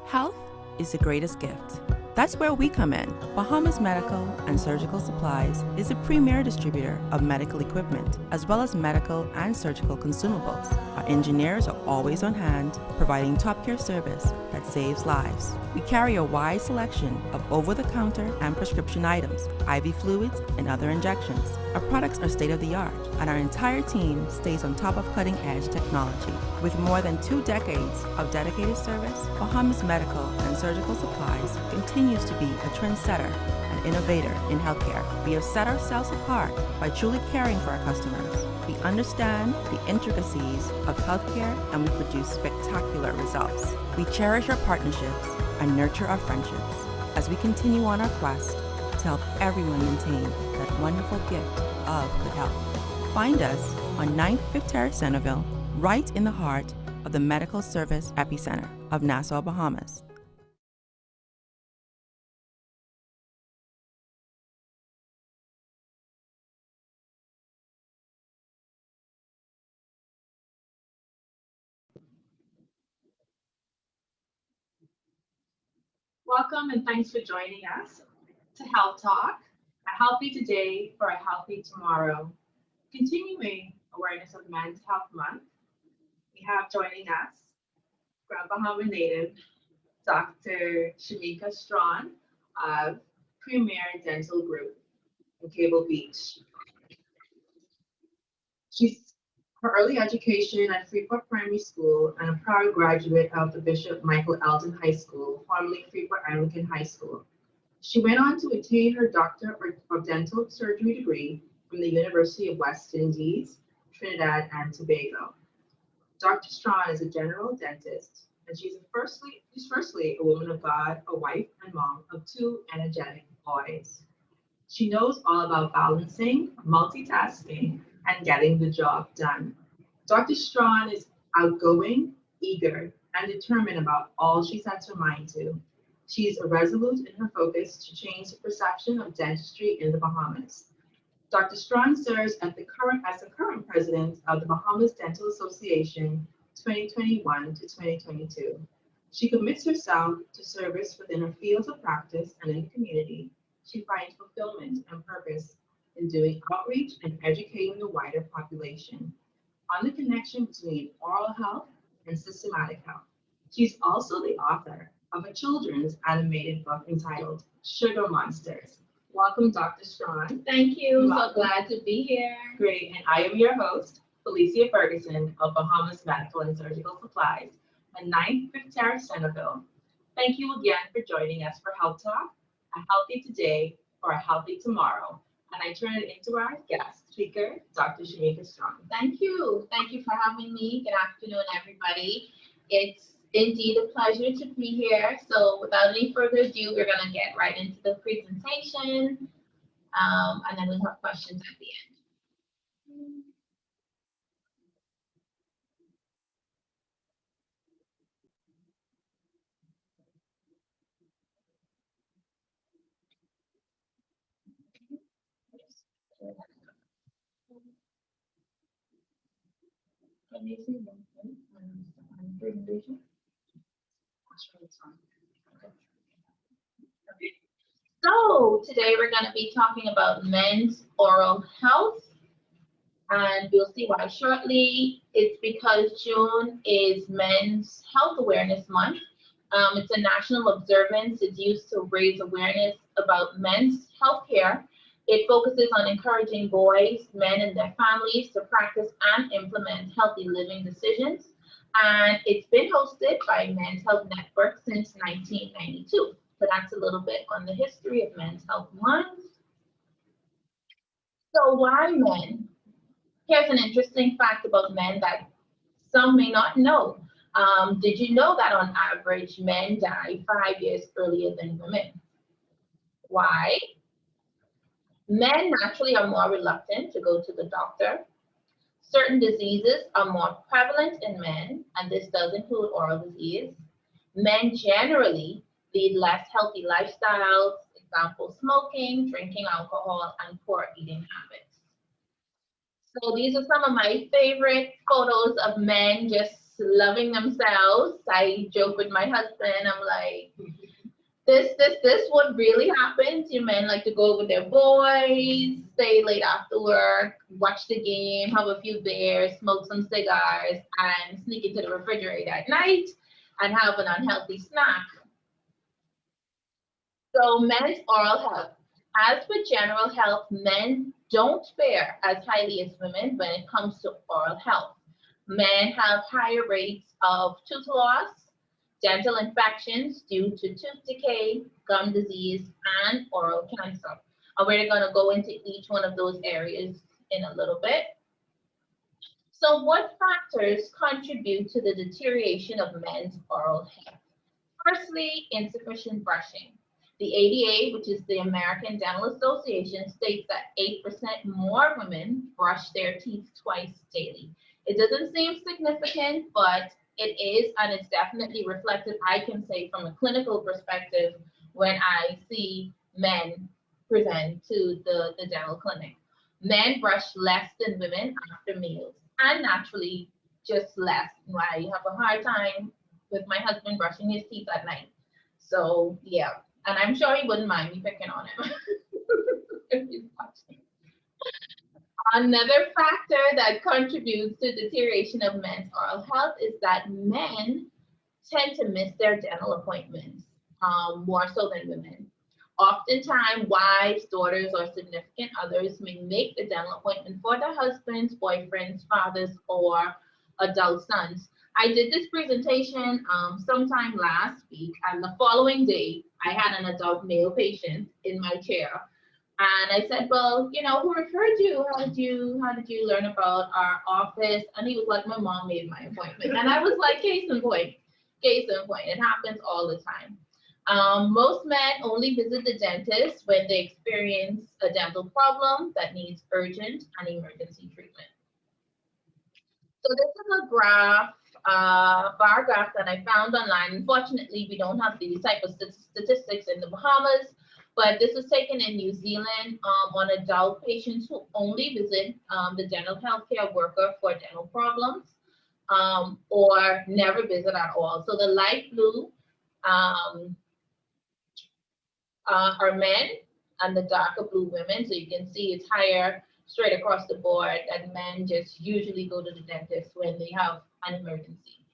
Health is the greatest gift. That's where we come in. Bahamas Medical and Surgical Supplies is a premier distributor of medical equipment, as well as medical and surgical consumables. Our engineers are always on hand, providing top-care service that saves lives. We carry a wide selection of over-the-counter and prescription items, IV fluids, and other injections. Our products are state-of-the-art, and our entire team stays on top of cutting-edge technology. With more than 2 decades of dedicated service, Bahamas Medical and Surgical Supplies continues to be a trendsetter and innovator in healthcare. We have set ourselves apart by truly caring for our customers. We understand the intricacies of healthcare, and we produce spectacular results. We cherish our partnerships and nurture our friendships as we continue on our quest to help everyone maintain that wonderful gift of good health. Find us on 9th Fifth Terrace, Centerville, right in the heart of the medical service epicenter of Nassau, Bahamas. Welcome and thanks for joining us to Health Talk, a healthy today for a healthy tomorrow. Continuing awareness of Men's Health Month, we have joining us Grand Bahama native Dr. Shamika Strachan of Premier Dental Group in Cable Beach. She's her early education at Freeport Primary School and a proud graduate of the Bishop Michael Eldon High School, formerly Freeport Anglican High School. She went on to attain her Doctor of Dental Surgery degree from the University of West Indies, Trinidad and Tobago. Dr. Strachan is a general dentist, and she's firstly a woman of God, a wife and mom of 2 energetic boys. She knows all about balancing, multitasking, and getting the job done. Dr. Strachan is outgoing, eager, and determined about all she sets her mind to. She is resolute in her focus to change the perception of dentistry in the Bahamas. Dr. Strachan serves as the current president of the Bahamas Dental Association 2021 to 2022. She commits herself to service within her fields of practice and in the community. She finds fulfillment and purpose in doing outreach and educating the wider population on the connection between oral health and systematic health. She's also the author of a children's animated book entitled Sugar Monsters. Welcome, Dr. Strachan. Thank you. So glad to be here. Great. And I am your host, Felicia Ferguson of Bahamas Medical and Surgical Supplies at 9th Fifth Terrace, Centerville. Thank you again for joining us for Health Talk, a healthy today for a healthy tomorrow. And I turn it into our guest speaker, Dr. Shamika Strachan. Thank you. Thank you for having me. Good afternoon, everybody. It's indeed a pleasure to be here. So without any further ado, we're going to get right into the presentation, and then we'll have questions at the end. Can you see the presentation? So today we're going to be talking about men's oral health, and you'll see why shortly. It's because June is Men's Health Awareness Month. It's a national observance. It's used to raise awareness about men's health care. It focuses on encouraging boys, men, and their families to practice and implement healthy living decisions. And it's been hosted by Men's Health Network since 1992. So that's a little bit on the history of Men's Health Month. So why men? Here's an interesting fact about men that some may not know. Did you know that on average, men die 5 years earlier than women? Why? Men naturally are more reluctant to go to the doctor. Certain diseases are more prevalent in men, and this does include oral disease. Men generally lead less healthy lifestyles, example, smoking, drinking alcohol, and poor eating habits. So these are some of my favorite photos of men just loving themselves. I joke with my husband, I'm like, this what really happens. You men like to go with their boys, stay late after work, watch the game, have a few beers, smoke some cigars, and sneak into the refrigerator at night and have an unhealthy snack. So men's oral health. As with general health, men don't fare as highly as women when it comes to oral health. Men have higher rates of tooth loss, dental infections due to tooth decay, gum disease, and oral cancer. And we're going to go into each one of those areas in a little bit. So what factors contribute to the deterioration of men's oral health? Firstly, insufficient brushing. The ADA, which is the American Dental Association, states that 8% more women brush their teeth twice daily. It doesn't seem significant, but it is, and it's definitely reflected, I can say, from a clinical perspective when I see men present to the dental clinic. Men brush less than women after meals, and naturally, just less. I have a hard time with my husband brushing his teeth at night. So, yeah. And I'm sure he wouldn't mind me picking on him if he's watching. Another factor that contributes to deterioration of men's oral health is that men tend to miss their dental appointments more so than women. Oftentimes, wives, daughters, or significant others may make the dental appointment for their husbands, boyfriends, fathers, or adult sons. I did this presentation sometime last week, and the following day, I had an adult male patient in my chair. And I said, well, you know, who referred you? How did you learn about our office? And he was like, my mom made my appointment. And I was like, case in point. It happens all the time. Most men only visit the dentist when they experience a dental problem that needs urgent and emergency treatment. So this is a graph, bar graph that I found online. Unfortunately, we don't have these type of statistics in the Bahamas, but this was taken in New Zealand on adult patients who only visit the dental healthcare worker for dental problems or never visit at all. So the light blue are men and the darker blue women. So you can see it's higher straight across the board, and men just usually go to the dentist when they have an emergency.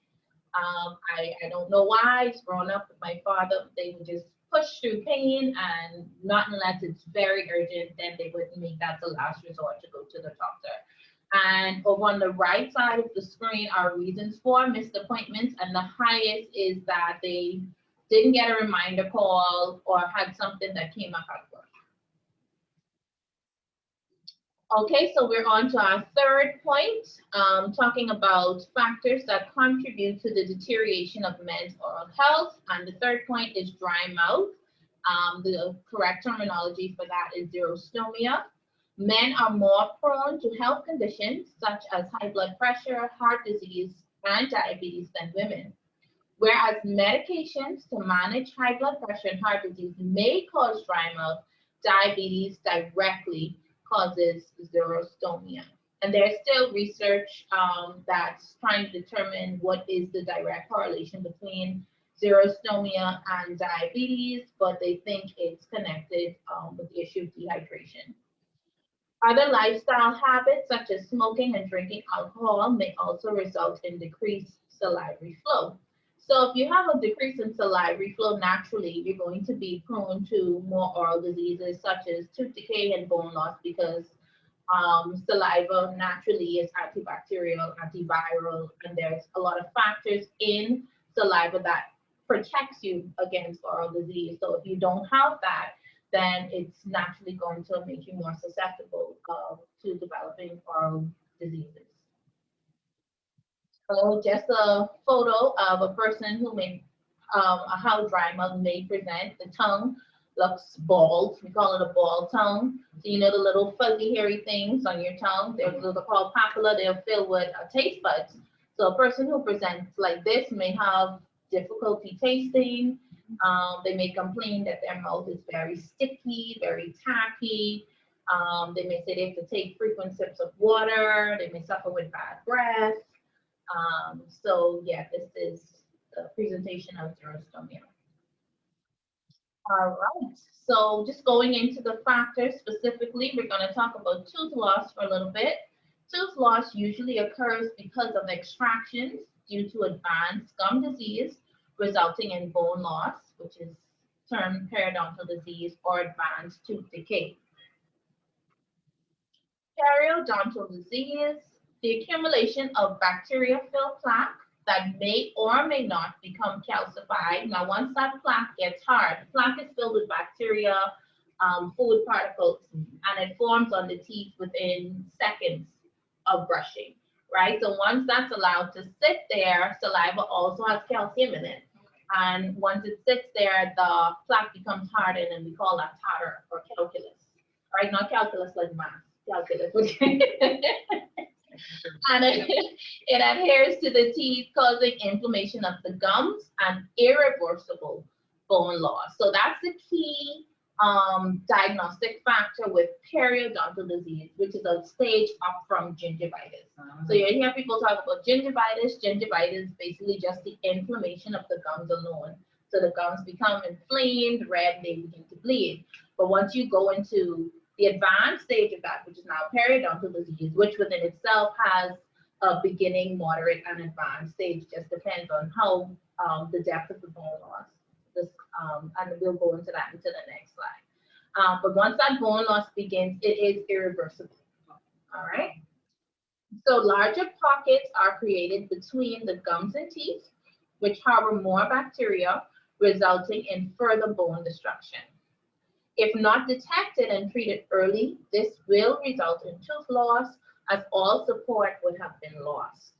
I don't know why. Growing up with my father, they would just push through pain, and not unless it's very urgent, then they would make that the last resort to go to the doctor. And over on the right side of the screen are reasons for missed appointments, and the highest is that they didn't get a reminder call or had something that came up at work. Okay, so we're on to our third point, talking about factors that contribute to the deterioration of men's oral health. And the third point is dry mouth. The correct terminology for that is xerostomia. Men are more prone to health conditions such as high blood pressure, heart disease, and diabetes than women. Whereas medications to manage high blood pressure and heart disease may cause dry mouth, diabetes directly causes xerostomia. And there's still research that's trying to determine what is the direct correlation between xerostomia and diabetes, but they think it's connected with the issue of dehydration. Other lifestyle habits such as smoking and drinking alcohol may also result in decreased salivary flow. So if you have a decrease in salivary flow, naturally, you're going to be prone to more oral diseases such as tooth decay and bone loss, because saliva naturally is antibacterial, antiviral, and there's a lot of factors in saliva that protects you against oral disease. So if you don't have that, then it's naturally going to make you more susceptible to developing oral diseases. So just a photo of a person who may, how dry mouth may present. The tongue looks bald. We call it a bald tongue. So you know the little fuzzy hairy things on your tongue, they're called papilla. They're filled with taste buds. So a person who presents like this may have difficulty tasting. They may complain that their mouth is very sticky, very tacky. They may say they have to take frequent sips of water. They may suffer with bad breath. So yeah, this is the presentation of xerostomia. All right, so just going into the factors specifically, we're going to talk about tooth loss for a little bit. Tooth loss usually occurs because of extractions due to advanced gum disease resulting in bone loss, which is termed periodontal disease, or advanced tooth decay. Periodontal disease, the accumulation of bacteria-filled plaque that may or may not become calcified. Now, once that plaque gets hard, the plaque is filled with bacteria, food particles, and it forms on the teeth within seconds of brushing, right? So once that's allowed to sit there, saliva also has calcium in it. And once it sits there, the plaque becomes hardened, and we call that tartar or calculus, right? Not calculus like math, calculus. And it adheres to the teeth, causing inflammation of the gums and irreversible bone loss. So that's the key diagnostic factor with periodontal disease, which is a stage up from gingivitis. So you hear people talk about gingivitis. Gingivitis is basically just the inflammation of the gums alone. So the gums become inflamed, red, they begin to bleed. But once you go into the advanced stage of that, which is now periodontal disease, which within itself has a beginning, moderate, and advanced stage, just depends on how the depth of the bone loss. And we'll go into that into the next slide. But once that bone loss begins, it is irreversible. All right. So larger pockets are created between the gums and teeth, which harbor more bacteria, resulting in further bone destruction. If not detected and treated early, this will result in tooth loss, as all support would have been lost.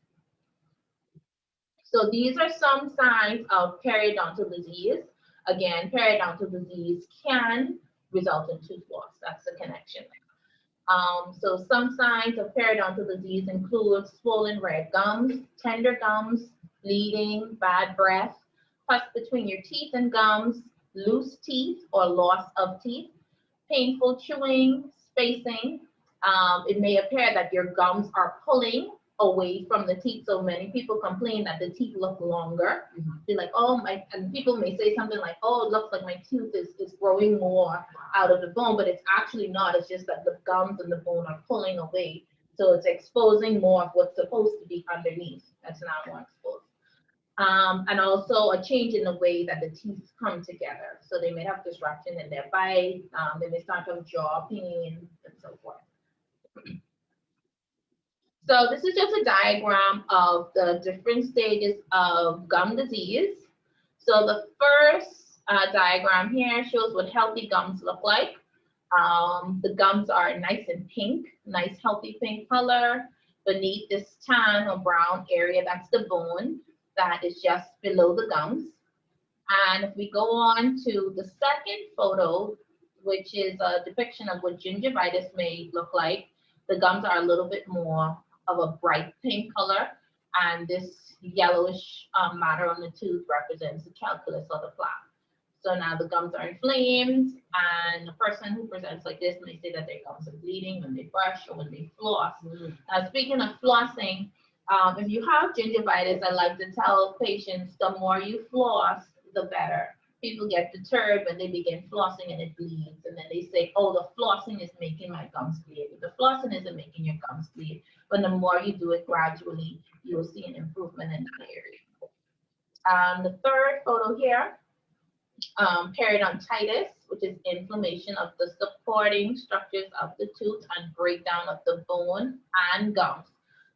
So these are some signs of periodontal disease. Again, periodontal disease can result in tooth loss. That's the connection. So some signs of periodontal disease include swollen red gums, tender gums, bleeding, bad breath, pus between your teeth and gums, loose teeth or loss of teeth, painful chewing, spacing. It may appear that your gums are pulling away from the teeth. So many people complain that the teeth look longer. They're like, oh my, and people may say something like, oh, it looks like my tooth is growing more out of the bone, but it's actually not. It's just that the gums and the bone are pulling away. So it's exposing more of what's supposed to be underneath. That's not more exposed. And also a change in the way that the teeth come together. So they may have disruption in their bite, they may start to have jaw pain and so forth. So this is just a diagram of the different stages of gum disease. So the first diagram here shows what healthy gums look like. The gums are nice and pink, nice healthy pink color. Beneath this tan or brown area, that's the bone that is just below the gums. And if we go on to the second photo, which is a depiction of what gingivitis may look like, the gums are a little bit more of a bright pink color, and this yellowish matter on the tooth represents the calculus or the plaque. So now the gums are inflamed, and the person who presents like this may say that their gums are bleeding when they brush or when they floss. Now, speaking of flossing, if you have gingivitis, I like to tell patients the more you floss, the better. People get deterred when they begin flossing and it bleeds, and then they say, oh, the flossing is making my gums bleed. But the flossing isn't making your gums bleed. But the more you do it gradually, you will see an improvement in that area. The third photo here, periodontitis, which is inflammation of the supporting structures of the tooth and breakdown of the bone and gums.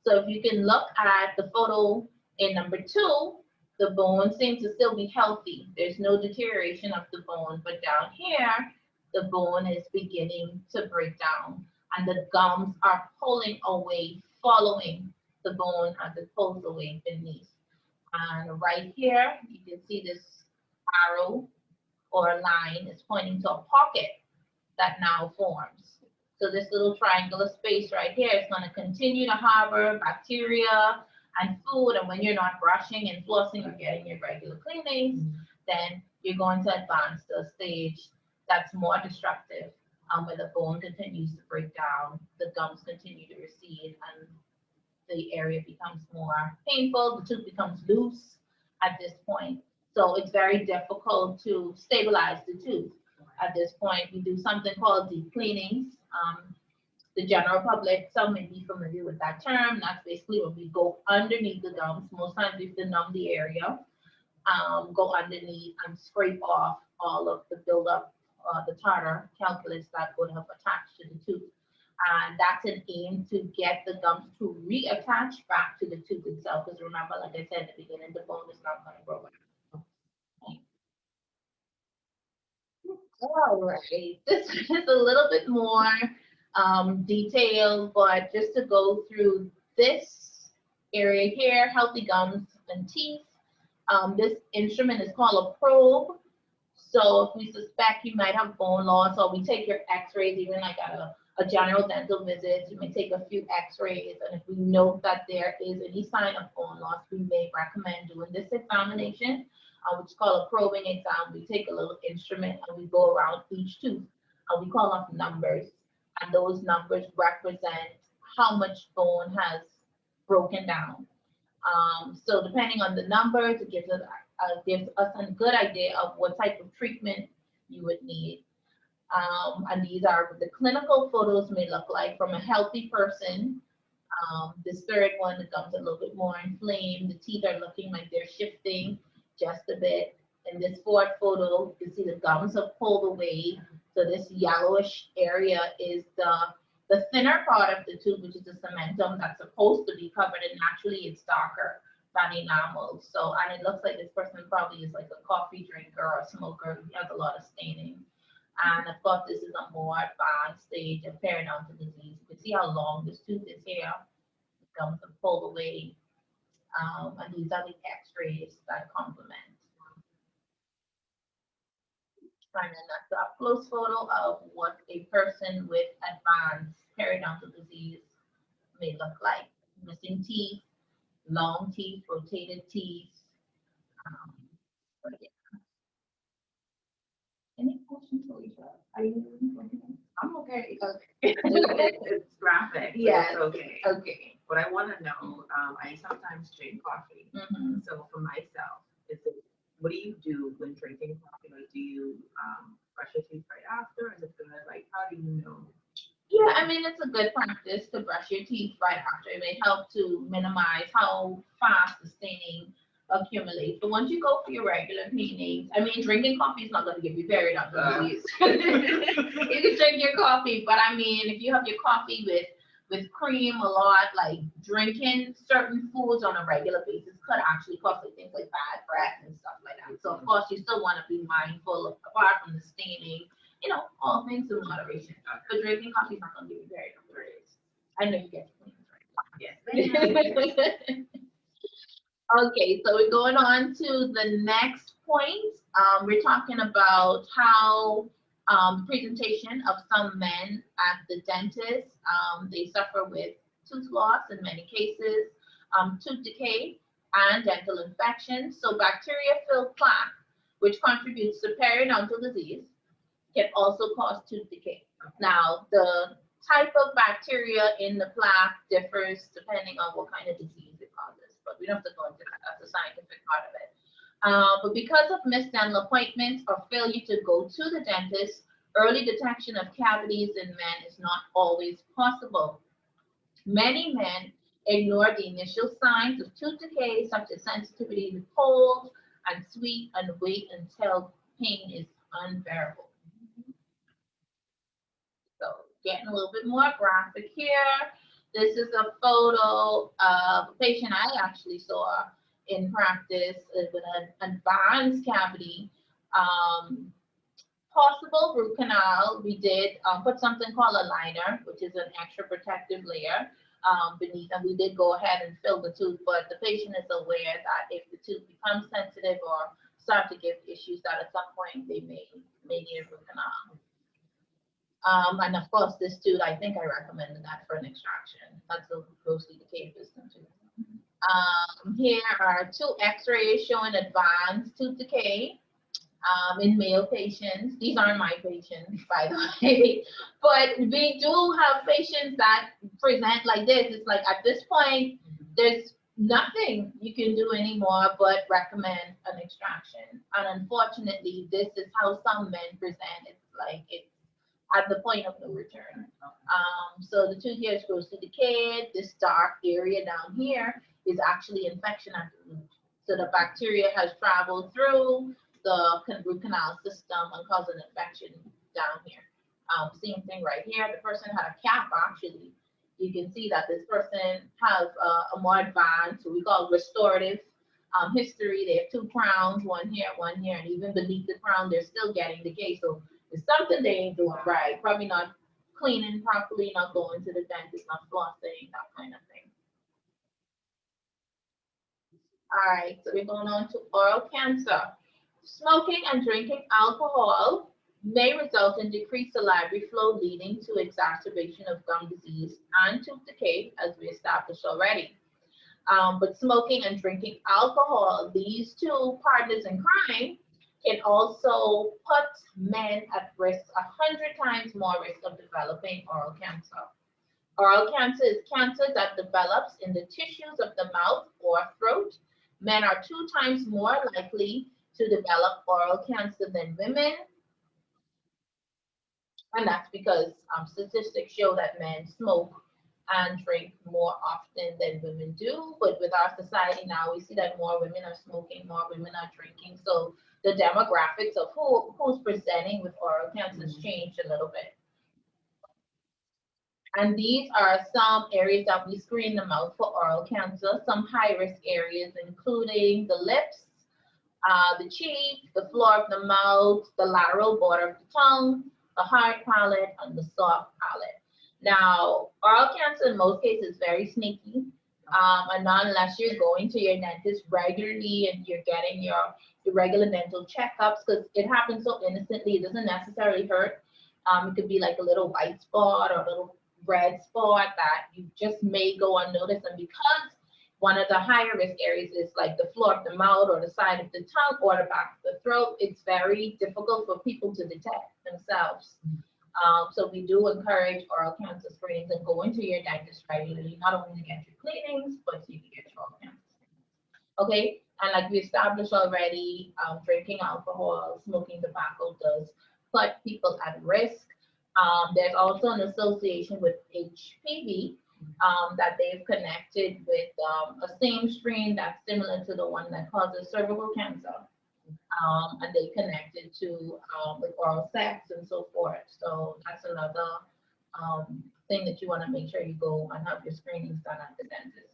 So if you can look at the photo in number 2, the bone seems to still be healthy. There's no deterioration of the bone, but down here, the bone is beginning to break down and the gums are pulling away, following the bone as it pulls away beneath. And right here, you can see this arrow or line is pointing to a pocket that now forms. So this little triangular space right here is going to continue to harbor bacteria and food, and when you're not brushing and flossing or getting your regular cleanings, then you're going to advance to a stage that's more destructive, where the bone continues to break down, the gums continue to recede, and the area becomes more painful, the tooth becomes loose at this point. So it's very difficult to stabilize the tooth. At this point, we do something called deep cleanings. The general public, some may be familiar with that term. That's basically when we go underneath the gums. Most times we have to numb the area, go underneath and scrape off all of the buildup, the tartar calculus that would have attached to the tooth. And that's an aim to get the gums to reattach back to the tooth itself. Because remember, like I said at the beginning, the bone is not going to grow back. Okay. All right, this is a little bit more detailed, but just to go through this area here, healthy gums and teeth. This instrument is called a probe. So if we suspect you might have bone loss, or we take your x-rays, even like at a general dental visit, you may take a few x-rays, and if we note that there is any sign of bone loss, we may recommend doing this examination, which is called a probing exam. We take a little instrument and we go around each tooth, and we call off numbers, and those numbers represent how much bone has broken down. So depending on the numbers, it gives us a good idea of what type of treatment you would need. And these are what the clinical photos may look like from a healthy person. This third one, the gums are a little bit more inflamed. The teeth are looking like they're shifting just a bit. In this fourth photo, you can see the gums have pulled away. So this yellowish area is the thinner part of the tooth, which is the cementum that's supposed to be covered, and naturally it's darker than enamel. So, and it looks like this person probably is like a coffee drinker or a smoker. He has a lot of staining. And of course, this is a more advanced stage of periodontal disease. You can see how long this tooth is here. The gums have pulled away. And these are the x-rays that complement. And then that's a close photo of what a person with advanced periodontal disease may look like. Missing teeth, long teeth, rotated teeth. Yeah. Any questions, Alicia? Are you okay? I'm okay. Okay. It's graphic. Yes. It's okay. Okay. But I want to know, I sometimes drink coffee. Mm-hmm. So for myself, what do you do when drinking coffee? Like, do you brush your teeth right after? Is it good? Like, how do you know? Yeah, I mean, it's a good practice to brush your teeth right after. It may help to minimize how fast the staining accumulates. But once you go for your regular cleanings, I mean, drinking coffee is not going to give you periodontal disease. You can drink your coffee, but I mean, if you have your coffee with cream a lot, like drinking certain foods on a regular basis could actually cause like things like bad breath and stuff like that. So of course, you still want to be mindful of, apart from the staining, you know, all things in moderation. But drinking coffee is not going to give you periodontal disease. I know you get clean, right? Yes. Okay, so we're going on to the next point. We're talking about how presentation of some men at the dentist. They suffer with tooth loss in many cases, tooth decay, and dental infections. So bacteria-filled plaque, which contributes to periodontal disease, can also cause tooth decay. Now, the type of bacteria in the plaque differs depending on what kind of disease it causes, but we don't have to go into that. That's the scientific part of it. But because of missed dental appointments or failure to go to the dentist, early detection of cavities in men is not always possible. Many men ignore the initial signs of tooth decay, such as sensitivity to cold and sweet, and wait until pain is unbearable. So getting a little bit more graphic here. This is a photo of a patient I actually saw in practice with an advanced cavity. Possible root canal. We did put something called a liner, which is an extra protective layer beneath, and we did go ahead and fill the tooth, but the patient is aware that if the tooth becomes sensitive or start to give issues, that at some point they may need a root canal. And of course, this tooth, I think I recommended that for an extraction. That's a grossly decayed wisdom tooth. Here are two x-rays showing advanced tooth decay. in male patients. These aren't my patients, by the way, but we do have patients that present like this. It's like at this point, there's nothing you can do anymore but recommend an extraction. And unfortunately, this is how some men present. It's like it's at the point of no return. So the tooth here is grossly decayed. This dark area down here is actually infection at the root. So the bacteria has traveled through the root canal system and caused an infection down here. Same thing right here. The person had a cap actually. You can see that this person has a more advanced, what we call restorative history. They have 2 crowns, one here, and even beneath the crown, they're still getting decay. So it's something they ain't doing right. Probably not cleaning properly, not going to the dentist, not flossing, that kind of thing. All right, so we're going on to oral cancer. Smoking and drinking alcohol may result in decreased salivary flow, leading to exacerbation of gum disease and tooth decay, as we established already. But smoking and drinking alcohol, these two partners in crime, can also put men at risk, 100 times more risk of developing oral cancer. Oral cancer is cancer that develops in the tissues of the mouth or throat. Men are 2 times more likely to develop oral cancer than women. And that's because statistics show that men smoke and drink more often than women do. But with our society now, we see that more women are smoking, more women are drinking. So the demographics of who's presenting with oral cancer has changed a little bit. And these are some areas that we screen the mouth for oral cancer. Some high-risk areas, including the lips, the cheek, the floor of the mouth, the lateral border of the tongue, the hard palate, and the soft palate. Now, oral cancer in most cases is very sneaky. And not unless you're going to your dentist regularly and you're getting your regular dental checkups, because it happens so innocently, it doesn't necessarily hurt. It could be like a little white spot or a little red spot that you just may go unnoticed. And because one of the higher risk areas is like the floor of the mouth or the side of the tongue or the back of the throat, it's very difficult for people to detect themselves. So we do encourage oral cancer screenings and going to your dentist regularly, not only to get your cleanings, but so you can get your oral cancer screenings. Okay, and like we established already, drinking alcohol, smoking tobacco does put people at risk. There's also an association with HPV that they've connected with a same strain that's similar to the one that causes cervical cancer. And they connected to with oral sex and so forth. So that's another thing that you want to make sure you go and have your screenings done at the dentist.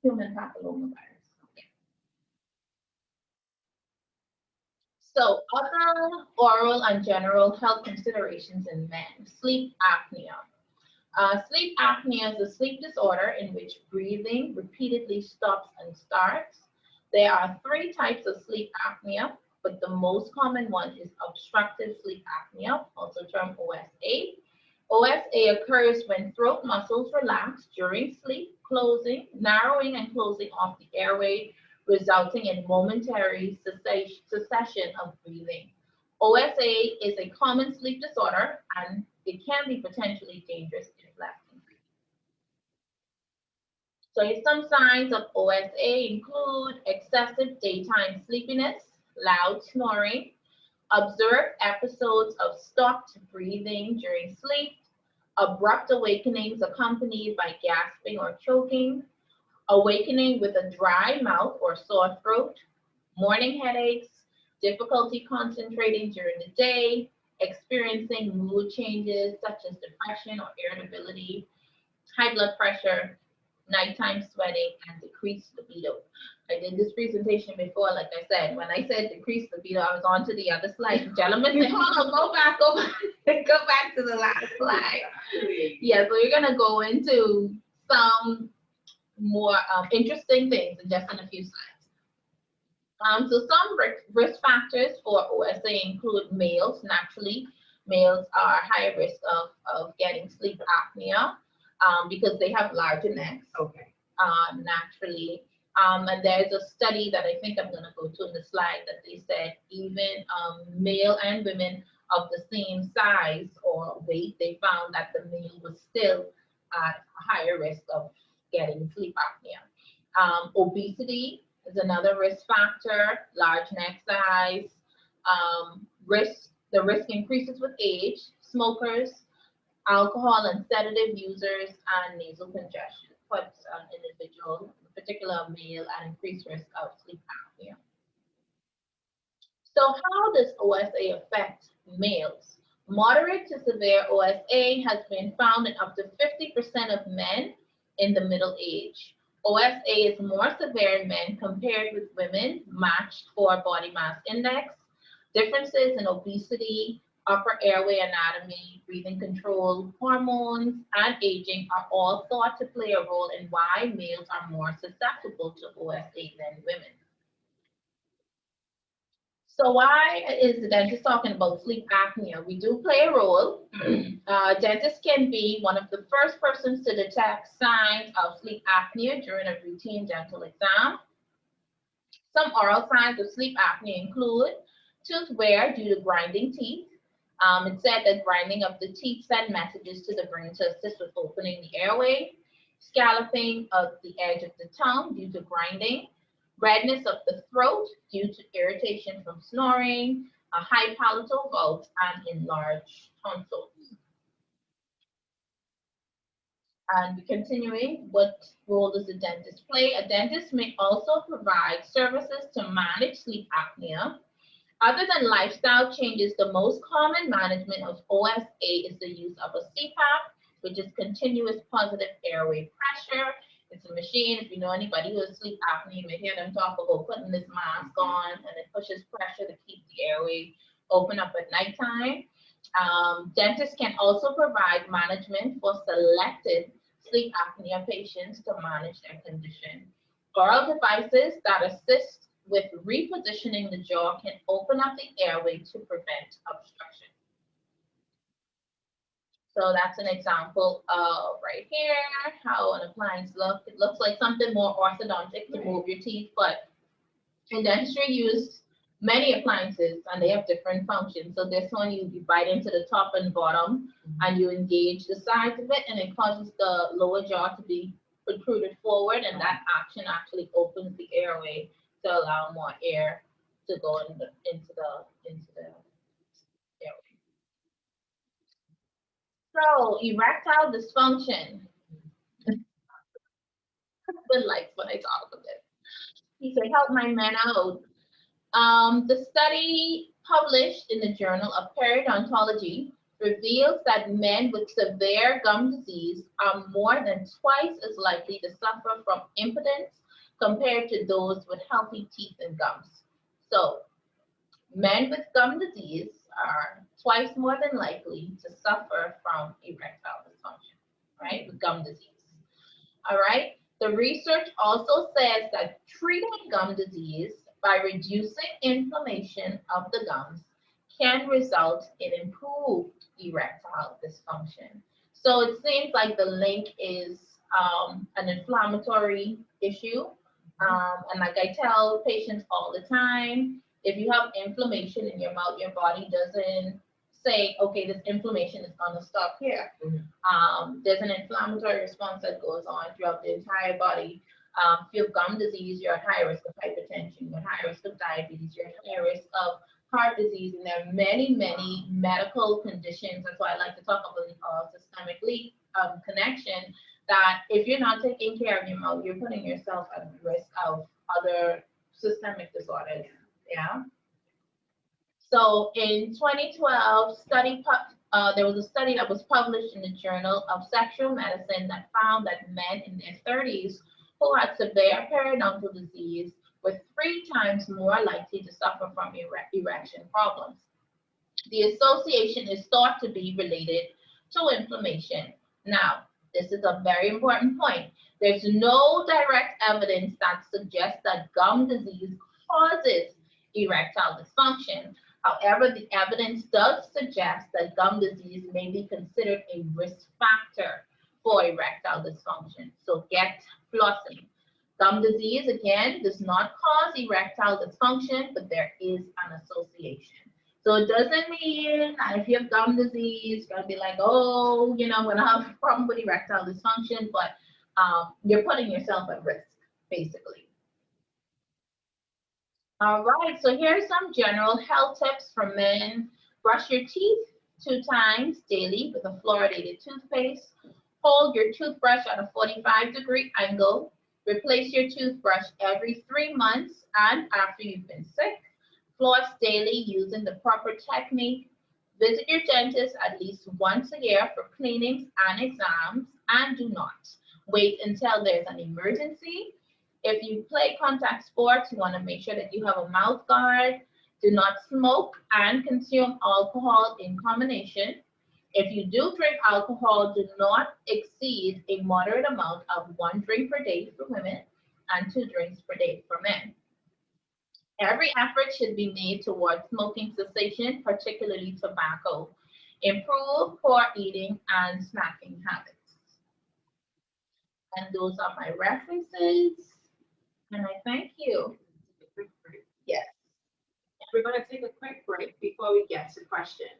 Human papillomavirus. So other oral and general health considerations in men: sleep apnea. Sleep apnea is a sleep disorder in which breathing repeatedly stops and starts. There are 3 types of sleep apnea, but the most common one is obstructive sleep apnea, also termed OSA. OSA occurs when throat muscles relax during sleep, narrowing and closing off the airway, resulting in momentary cessation of breathing. OSA is a common sleep disorder, and it can be potentially dangerous if left untreated. So some signs of OSA include excessive daytime sleepiness, loud snoring, observed episodes of stopped breathing during sleep, abrupt awakenings accompanied by gasping or choking, awakening with a dry mouth or sore throat, morning headaches, difficulty concentrating during the day, experiencing mood changes such as depression or irritability, high blood pressure, nighttime sweating, and decreased libido. I did this presentation before, like I said. When I said decreased libido, I was on to the other slide. Gentlemen, say, hold on, go back to the last slide. Yeah, so we're gonna go into some more interesting things in just in a few slides. So some risk factors for OSA include males. Naturally, males are higher risk of getting sleep apnea because they have larger necks. Okay. Naturally, And there's a study that I think I'm going to go to in the slide that they said even male and women of the same size or weight, they found that the male was still at a higher risk of getting sleep apnea. Obesity is another risk factor, large neck size. The risk increases with age, smokers, alcohol and sedative users, and nasal congestion puts an individual, in particular a male, at increased risk of sleep apnea. So how does OSA affect males? Moderate to severe OSA has been found in up to 50% of men in the middle age. OSA is more severe in men compared with women, matched for body mass index. Differences in obesity, upper airway anatomy, breathing control, hormones, and aging are all thought to play a role in why males are more susceptible to OSA than women. So why is the dentist talking about sleep apnea? We do play a role. Dentists can be one of the first persons to detect signs of sleep apnea during a routine dental exam. Some oral signs of sleep apnea include tooth wear due to grinding teeth. It said that grinding of the teeth send messages to the brain to assist with opening the airway. Scalloping of the edge of the tongue due to grinding. Redness of the throat due to irritation from snoring, a high palatal vault, and enlarged tonsils. And continuing, what role does the dentist play? A dentist may also provide services to manage sleep apnea. Other than lifestyle changes, the most common management of OSA is the use of a CPAP, which is continuous positive airway pressure. It's a machine. If you know anybody who has sleep apnea, you may hear them talk about putting this mask on, and it pushes pressure to keep the airway open up at nighttime. Dentists can also provide management for selected sleep apnea patients to manage their condition. Oral devices that assist with repositioning the jaw can open up the airway to prevent obstruction. So that's an example of right here, how an appliance looks. It looks like something more orthodontic to move your teeth, but in dentistry, you use many appliances and they have different functions. So this one, you bite into the top and bottom and you engage the sides of it, and it causes the lower jaw to be protruded forward, and that action actually opens the airway to allow more air to go into the airway. So erectile dysfunction. Good likes when I talk about it. He said, help my man out. The study published in the Journal of Periodontology reveals that men with severe gum disease are more than twice as likely to suffer from impotence compared to those with healthy teeth and gums. So men with gum disease are twice more than likely to suffer from erectile dysfunction, right, with gum disease. All right. The research also says that treating gum disease by reducing inflammation of the gums can result in improved erectile dysfunction. So it seems like the link is an inflammatory issue. And like I tell patients all the time, if you have inflammation in your mouth, your body doesn't say, okay, this inflammation is going to stop here. There's an inflammatory response that goes on throughout the entire body. If you have gum disease, you're at high risk of hypertension, you're at high risk of diabetes, you're at high risk of heart disease, and there are many, many medical conditions. That's why I like to talk about the systemic leak connection, that if you're not taking care of your mouth, you're putting yourself at risk of other systemic disorders. Yeah. So in 2012, there was a study that was published in the Journal of Sexual Medicine that found that men in their 30s who had severe periodontal disease were 3 times more likely to suffer from erection problems. The association is thought to be related to inflammation. Now, this is a very important point. There's no direct evidence that suggests that gum disease causes erectile dysfunction. However, the evidence does suggest that gum disease may be considered a risk factor for erectile dysfunction. So get flossing. Gum disease, again, does not cause erectile dysfunction, but there is an association. So it doesn't mean that if you have gum disease, you're gonna be like, oh, I'm gonna have a problem with erectile dysfunction, but you're putting yourself at risk, basically. All right, so here's some general health tips for men. Brush your teeth 2 times daily with a fluoridated toothpaste. Hold your toothbrush at a 45-degree angle. Replace your toothbrush every 3 months and after you've been sick. Floss daily using the proper technique. Visit your dentist at least once a year for cleanings and exams, and do not wait until there's an emergency. If you play contact sports, you want to make sure that you have a mouth guard. Do not smoke and consume alcohol in combination. If you do drink alcohol, do not exceed a moderate amount of 1 drink per day for women and 2 drinks per day for men. Every effort should be made towards smoking cessation, particularly tobacco. Improve poor eating and snacking habits. And those are my references. And I thank you. Yes. We're going to take a quick break before we get to questions.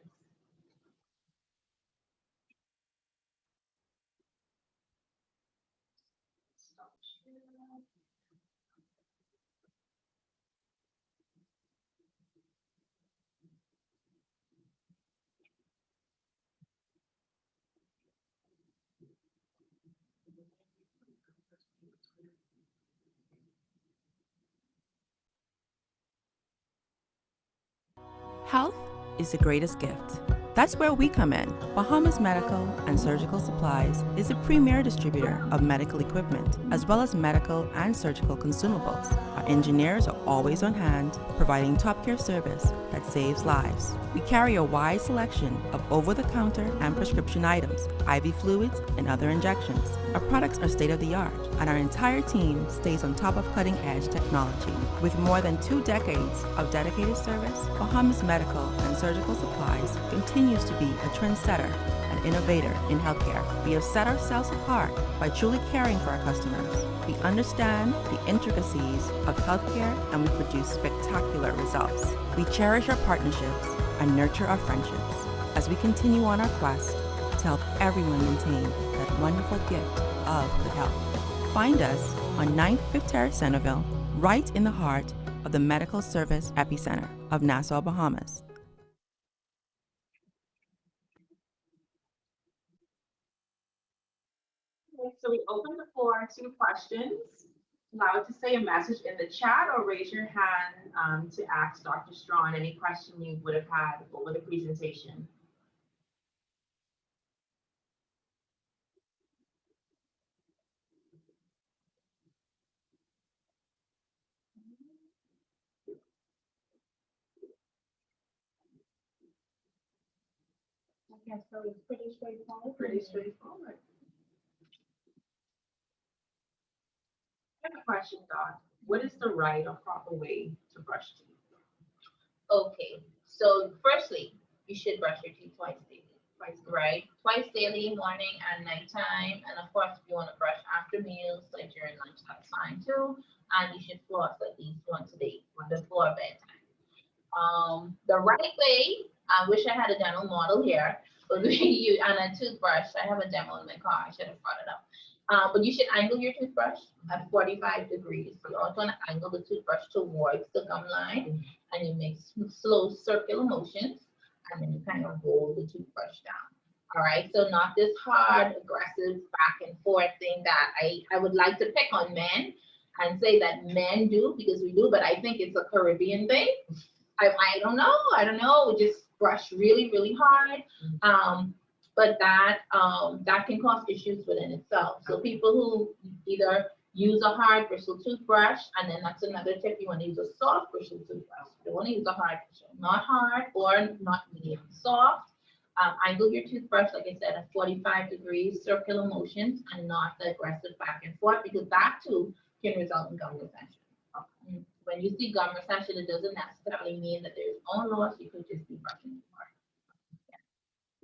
Health is the greatest gift. That's where we come in. Bahamas Medical and Surgical Supplies is a premier distributor of medical equipment, as well as medical and surgical consumables. Our engineers are always on hand, providing top-tier service that saves lives. We carry a wide selection of over-the-counter and prescription items, IV fluids, and other injections. Our products are state-of-the-art, and our entire team stays on top of cutting-edge technology. With more than 2 decades of dedicated service, Bahamas Medical and Surgical Supplies continues to be a trendsetter and innovator in healthcare. We have set ourselves apart by truly caring for our customers. We understand the intricacies of healthcare, and we produce spectacular results. We cherish our partnerships and nurture our friendships as we continue on our quest to help everyone maintain that wonderful gift of good health. Find us on 9th Fifth Terrace, Centerville, right in the heart of the medical service epicenter of Nassau, Bahamas. Okay, so we open the floor to questions. Allowed to say a message in the chat or raise your hand to ask Dr. Strachan any question you would have had over the presentation. Okay, so it's pretty straightforward. Pretty straightforward. I have a question, Doc. What is the right or proper way to brush teeth? Okay, so firstly, you should brush your teeth twice daily. Right? Twice daily, morning and nighttime. And of course, if you want to brush after meals, like during lunch, that's fine too. And you should floss at least once a day before bedtime. The right way, I wish I had a demo model here, but you and a toothbrush. I have a demo in my car. I should have brought it up. But you should angle your toothbrush at 45 degrees. You also want to angle the toothbrush towards the gum line, and you make slow circular motions, and then you kind of roll the toothbrush down. All right, so not this hard, aggressive back and forth thing that I would like to pick on men and say that men do, because we do, but I think it's a Caribbean thing. I don't know, just brush really, really hard. But that can cause issues within itself. So people who either use a hard bristle toothbrush, and then that's another tip, you want to use a soft bristle toothbrush. You don't want to use a hard bristle, not hard or not medium, soft. Angle your toothbrush, like I said, at 45 degrees, circular motions, and not the aggressive back and forth, because that too can result in gum recession. When you see gum recession, it doesn't necessarily mean that there's bone loss. You could just be brushing more.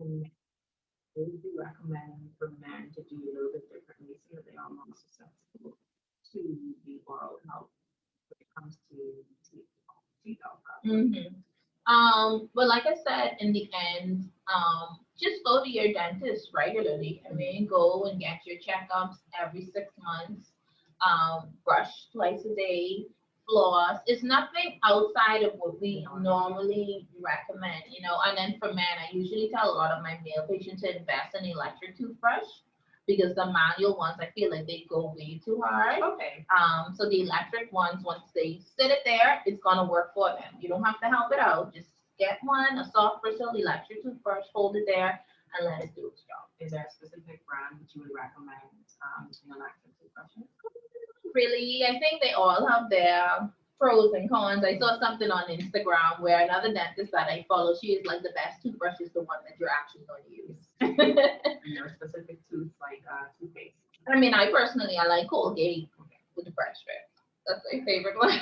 And what would you recommend for men to do a little bit differently so that they are more successful? to the oral health when it comes to teeth health? Mm-hmm. But like I said, in the end, just go to your dentist regularly. I mean, go and get your checkups every 6 months. Brush twice a day, floss. It's nothing outside of what we normally recommend, you know. And then for men, I usually tell a lot of my male patients to invest in electric toothbrush because the manual ones, I feel like they go way too hard. Okay. So the electric ones, once they sit it there, it's gonna work for them. You don't have to help it out. Just get one, a soft bristle electric toothbrush, hold it there, and let it do its job. Is there a specific brand that you would recommend in electric toothbrushes? Really, I think they all have their pros and cons. I saw something on Instagram where another dentist that I follow, she is like the best toothbrush is the one that you're actually going to use. And there are specific toothpaste. I mean, I personally, I like Colgate with the brush strip. That's my favorite one.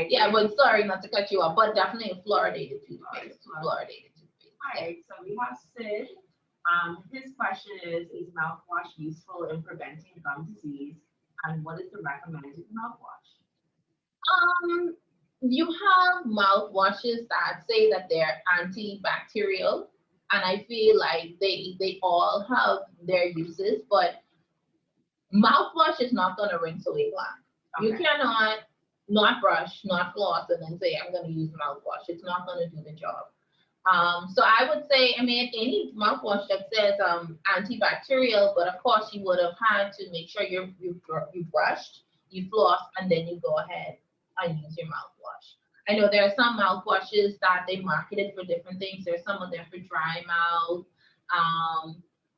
Yeah, but sorry not to cut you off, but definitely a fluoridated toothpaste. Fluoridated toothpaste. All right, so we have Sid. His question is mouthwash useful in preventing gum disease? And what is the recommended mouthwash? You have mouthwashes that say that they're antibacterial, and I feel like they all have their uses, but mouthwash is not gonna rinse away plaque. Okay. You cannot not brush, not floss, and then say I'm gonna use mouthwash. It's not gonna do the job. So I would say, I mean, any mouthwash that says antibacterial, but of course you would have had to make sure you brushed, you flossed, and then you go ahead and use your mouthwash. I know there are some mouthwashes that they marketed for different things. There's some of them for dry mouth,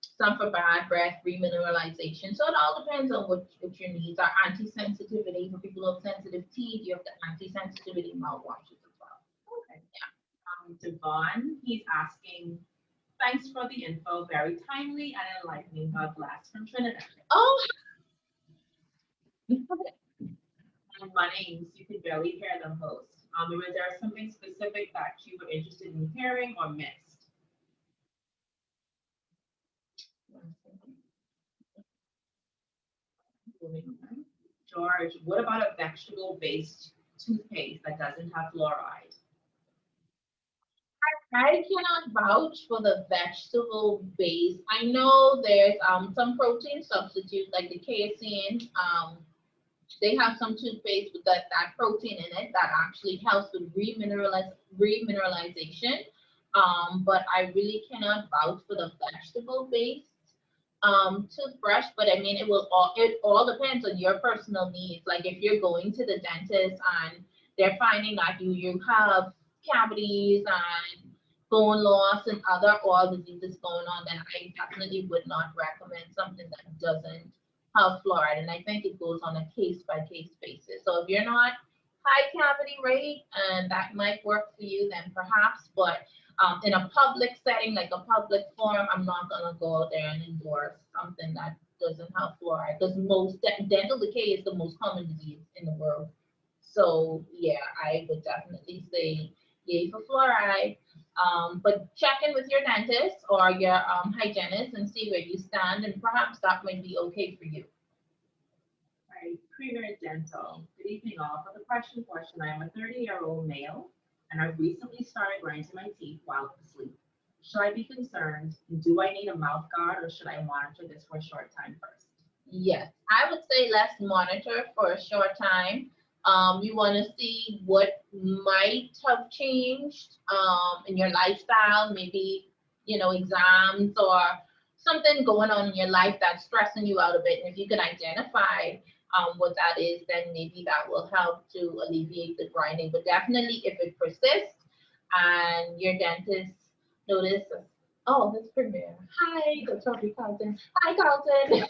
some for bad breath, remineralization. So it all depends on what your needs are. Anti-sensitivity for people who have sensitive teeth, you have the anti-sensitivity mouthwashes as well. Okay. Yeah. Devon, he's asking, thanks for the info, very timely and enlightening. God bless, from Trinidad. Oh. And my names, you can barely hear them host. Was there something specific that you were interested in hearing or missed? George, what about a vegetable-based toothpaste that doesn't have fluoride? I cannot vouch for the vegetable base. I know there's some protein substitute like the casein. They have some toothpaste with that protein in it that actually helps with remineralization. But I really cannot vouch for the vegetable based toothbrush. But I mean, it all depends on your personal needs. Like if you're going to the dentist and they're finding that you have cavities and bone loss and other oral diseases going on, then I definitely would not recommend something that doesn't have fluoride. And I think it goes on a case by case basis. So if you're not high cavity rate and that might work for you, then perhaps, but in a public setting, like a public forum, I'm not gonna go out there and endorse something that doesn't have fluoride because most dental decay is the most common disease in the world. So yeah, I would definitely say yay for fluoride. But check in with your dentist or your hygienist and see where you stand, and perhaps that might be okay for you. All right, Premier Dental. Good evening, all. For the question, I am a 30-year-old male, and I recently started grinding my teeth while asleep. Should I be concerned? Do I need a mouth guard, or should I monitor this for a short time first? Yes, I would say let's monitor for a short time. You want to see what might have changed in your lifestyle, maybe, exams or something going on in your life that's stressing you out a bit. And if you can identify what that is, then maybe that will help to alleviate the grinding. But definitely if it persists and your dentist notices, oh, that's Premier. Hi, that's Dr. Carlton. Hi, Carlton.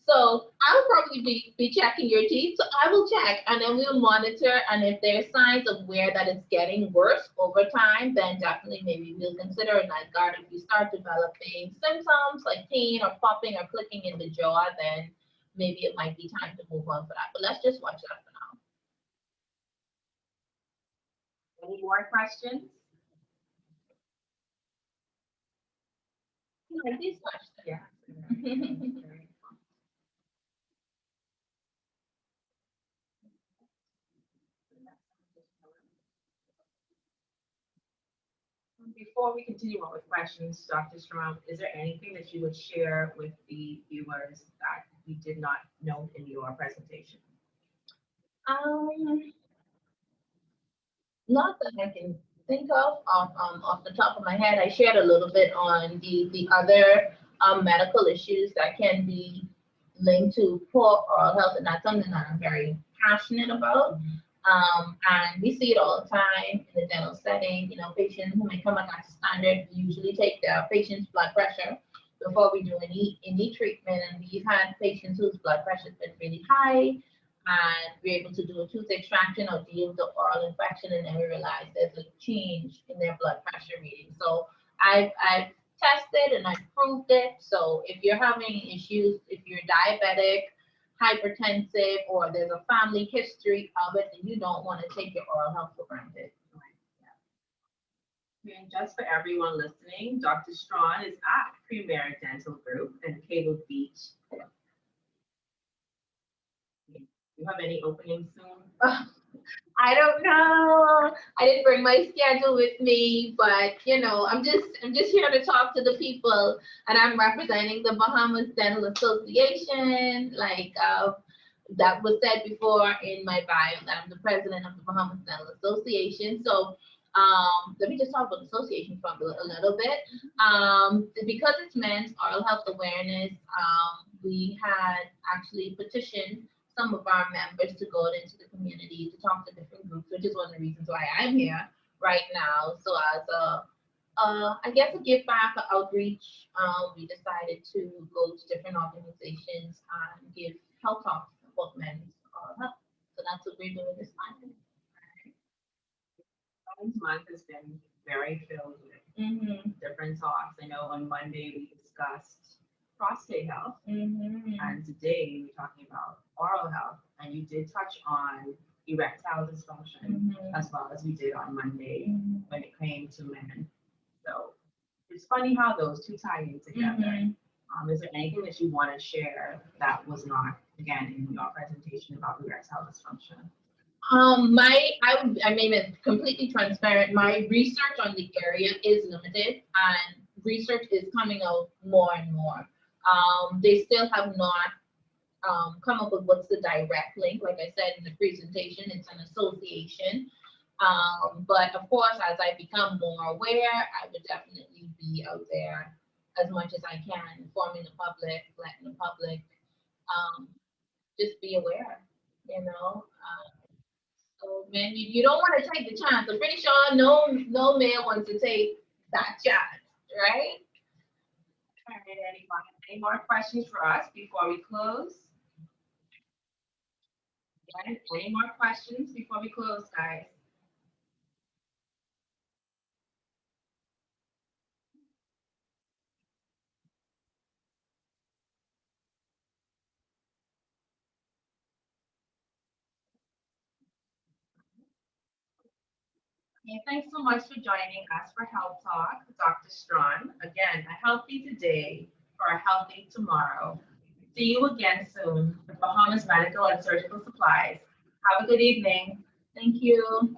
So I'll probably be checking your teeth. So I will check and then we'll monitor. And if there's signs of where that it's getting worse over time, then definitely maybe we'll consider a night guard. If you start developing symptoms like pain or popping or clicking in the jaw, then maybe it might be time to move on for that. But let's just watch that for now. Any more questions? I like these questions. Yeah. Before we continue on with questions, Dr. Strom, is there anything that you would share with the viewers that we did not note in your presentation? Not that I can think of off the top of my head. I shared a little bit on the other medical issues that can be linked to poor oral health, and that's something that I'm very passionate about. And we see it all the time in the dental setting. You know, patients who may come at that standard usually take their patient's blood pressure before we do any treatment. And we've had patients whose blood pressure has been really high, and we're able to do a tooth extraction or deal with the oral infection, and then we realize there's a change in their blood pressure reading. So I've tested and I've proved it. So if you're having issues, if you're diabetic, hypertensive, or there's a family history of it, then you don't want to take your oral health for granted. And just for everyone listening, Dr. Strachan is at Premier Dental Group in Cable Beach. Do you have any openings soon? I don't know. I didn't bring my schedule with me, but you know, I'm just here to talk to the people, and I'm representing the Bahamas Dental Association. Like that was said before in my bio, that I'm the president of the Bahamas Dental Association. So let me just talk about the association for a little bit. Because it's Men's Oral Health Awareness, we had actually petitioned some of our members to go into the community to talk to different groups, which is one of the reasons why I'm here right now. So as I guess a give back, outreach, we decided to go to different organizations and give health talks about men's oral health. So that's what we're doing this time. Women's Month has been very filled with different talks. I know on Monday we discussed prostate health, and today we're talking about oral health, and you did touch on erectile dysfunction as well as we did on Monday when it came to men. So it's funny how those two tie in together. Is there anything that you want to share that was not, again, in your presentation about erectile dysfunction? I mean, it's completely transparent. My research on the area is limited, and research is coming out more and more. They still have not come up with what's the direct link. Like I said in the presentation, it's an association. But of course, as I become more aware, I would definitely be out there as much as I can, informing the public, letting the public just be aware, you know. So man, you don't want to take the chance. I'm pretty sure no male wants to take that chance, right? All right, anyone, any more questions for us before we close? Any more questions before we close, guys? Okay, thanks so much for joining us for Health Talk, Dr. Strachan. Again, a healthy today for a healthy tomorrow. See you again soon with Bahamas Medical and Surgical Supplies. Have a good evening. Thank you.